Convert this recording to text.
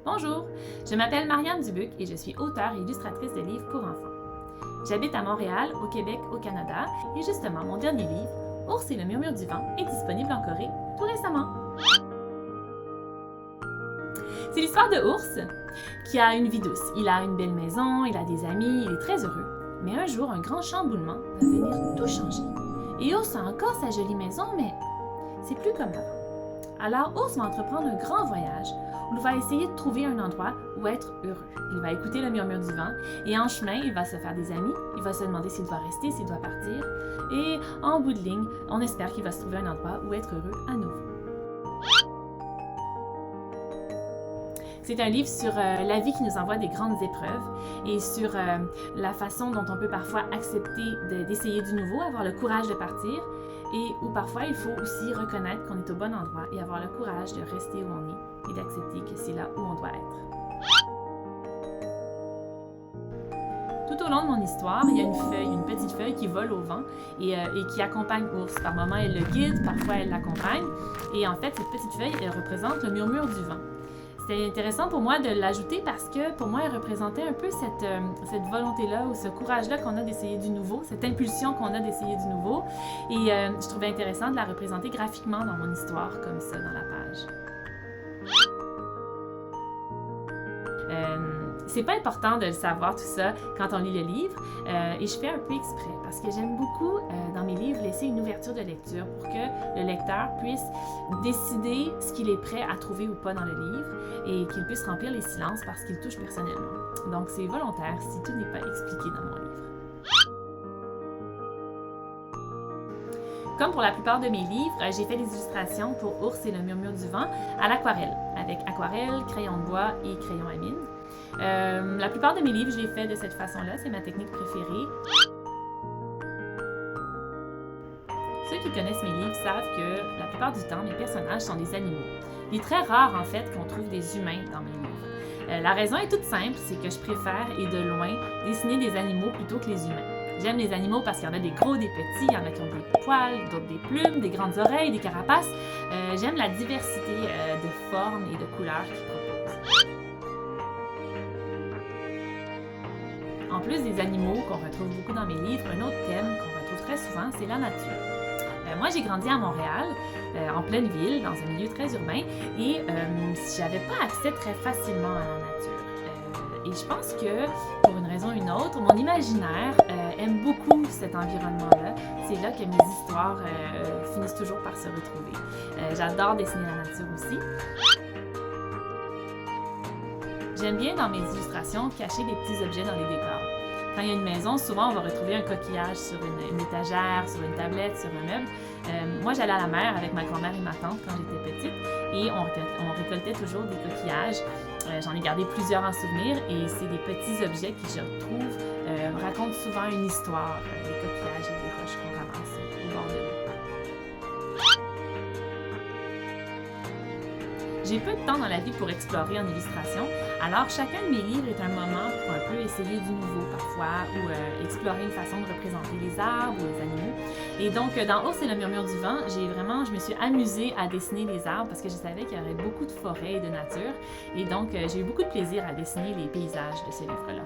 Bonjour, je m'appelle Marianne Dubuc et je suis auteure et illustratrice de livres pour enfants. J'habite à Montréal, au Québec, au Canada, et justement, mon dernier livre, Ours et le murmure du vent, est disponible en Corée tout récemment. C'est l'histoire de Ours, qui a une vie douce. Il a une belle maison, il a des amis, il est très heureux. Mais un jour, un grand chamboulement va venir tout changer. Et Ours a encore sa jolie maison, mais c'est plus comme avant. Alors Ours va entreprendre un grand voyage où il va essayer de trouver un endroit où être heureux. Il va écouter le murmure du vent et en chemin, il va se faire des amis, il va se demander s'il doit rester, s'il doit partir. Et en bout de ligne, on espère qu'il va se trouver un endroit où être heureux à nouveau. C'est un livre sur la vie qui nous envoie des grandes épreuves et sur la façon dont on peut parfois accepter d'essayer du nouveau, avoir le courage de partir et où parfois il faut aussi reconnaître qu'on est au bon endroit et avoir le courage de rester où on est et d'accepter que c'est là où on doit être. Tout au long de mon histoire, il y a une petite feuille qui vole au vent et qui accompagne Ours. Par moments, elle le guide, parfois elle l'accompagne. Et en fait, cette petite feuille, elle représente le murmure du vent. C'était intéressant pour moi de l'ajouter parce que pour moi, elle représentait un peu cette volonté-là ou ce courage-là qu'on a d'essayer du nouveau, cette impulsion qu'on a d'essayer du nouveau. Et je trouvais intéressant de la représenter graphiquement dans mon histoire, comme ça, dans la page. C'est pas important de le savoir tout ça quand on lit le livre et je fais un peu exprès parce que j'aime beaucoup dans mes livres laisser une ouverture de lecture pour que le lecteur puisse décider ce qu'il est prêt à trouver ou pas dans le livre et qu'il puisse remplir les silences parce qu'il touche personnellement. Donc c'est volontaire si tout n'est pas expliqué dans mon livre. Comme pour la plupart de mes livres, j'ai fait des illustrations pour Ours et le murmure du vent à l'aquarelle, avec aquarelle, crayon de bois et crayon à mine. La plupart de mes livres, je les fais de cette façon-là, c'est ma technique préférée. Ceux qui connaissent mes livres savent que la plupart du temps, mes personnages sont des animaux. Il est très rare en fait qu'on trouve des humains dans mes livres. La raison est toute simple, c'est que je préfère, et de loin, dessiner des animaux plutôt que les humains. J'aime les animaux parce qu'il y en a des gros, des petits, il y en a qui ont des poils, d'autres des plumes, des grandes oreilles, des carapaces. J'aime la diversité de formes et de couleurs qu'ils proposent. En plus des animaux qu'on retrouve beaucoup dans mes livres, un autre thème qu'on retrouve très souvent, c'est la nature. Moi, j'ai grandi à Montréal, en pleine ville, dans un milieu très urbain, et j'avais pas accès très facilement à la nature. Et je pense que, pour une raison ou une autre, mon imaginaire aime beaucoup cet environnement-là. C'est là que mes histoires finissent toujours par se retrouver. J'adore dessiner la nature aussi. J'aime bien dans mes illustrations cacher des petits objets dans les décors. Quand il y a une maison, souvent on va retrouver un coquillage sur une étagère, sur une tablette, sur un meuble. Moi, j'allais à la mer avec ma grand-mère et ma tante quand j'étais petite et on récoltait toujours des coquillages. J'en ai gardé plusieurs en souvenir et c'est des petits objets qui, je retrouve, racontent souvent une histoire, des coquillages et des roches qu'on ramasse au bord de l'eau. J'ai peu de temps dans la vie pour explorer en illustration, alors chacun de mes livres est un moment pour un peu essayer du nouveau parfois ou explorer une façon de représenter les arbres ou les animaux. Et donc, dans Ours et le murmure du vent, je me suis amusée à dessiner les arbres parce que je savais qu'il y aurait beaucoup de forêts et de nature. Et donc, j'ai eu beaucoup de plaisir à dessiner les paysages de ce livre-là.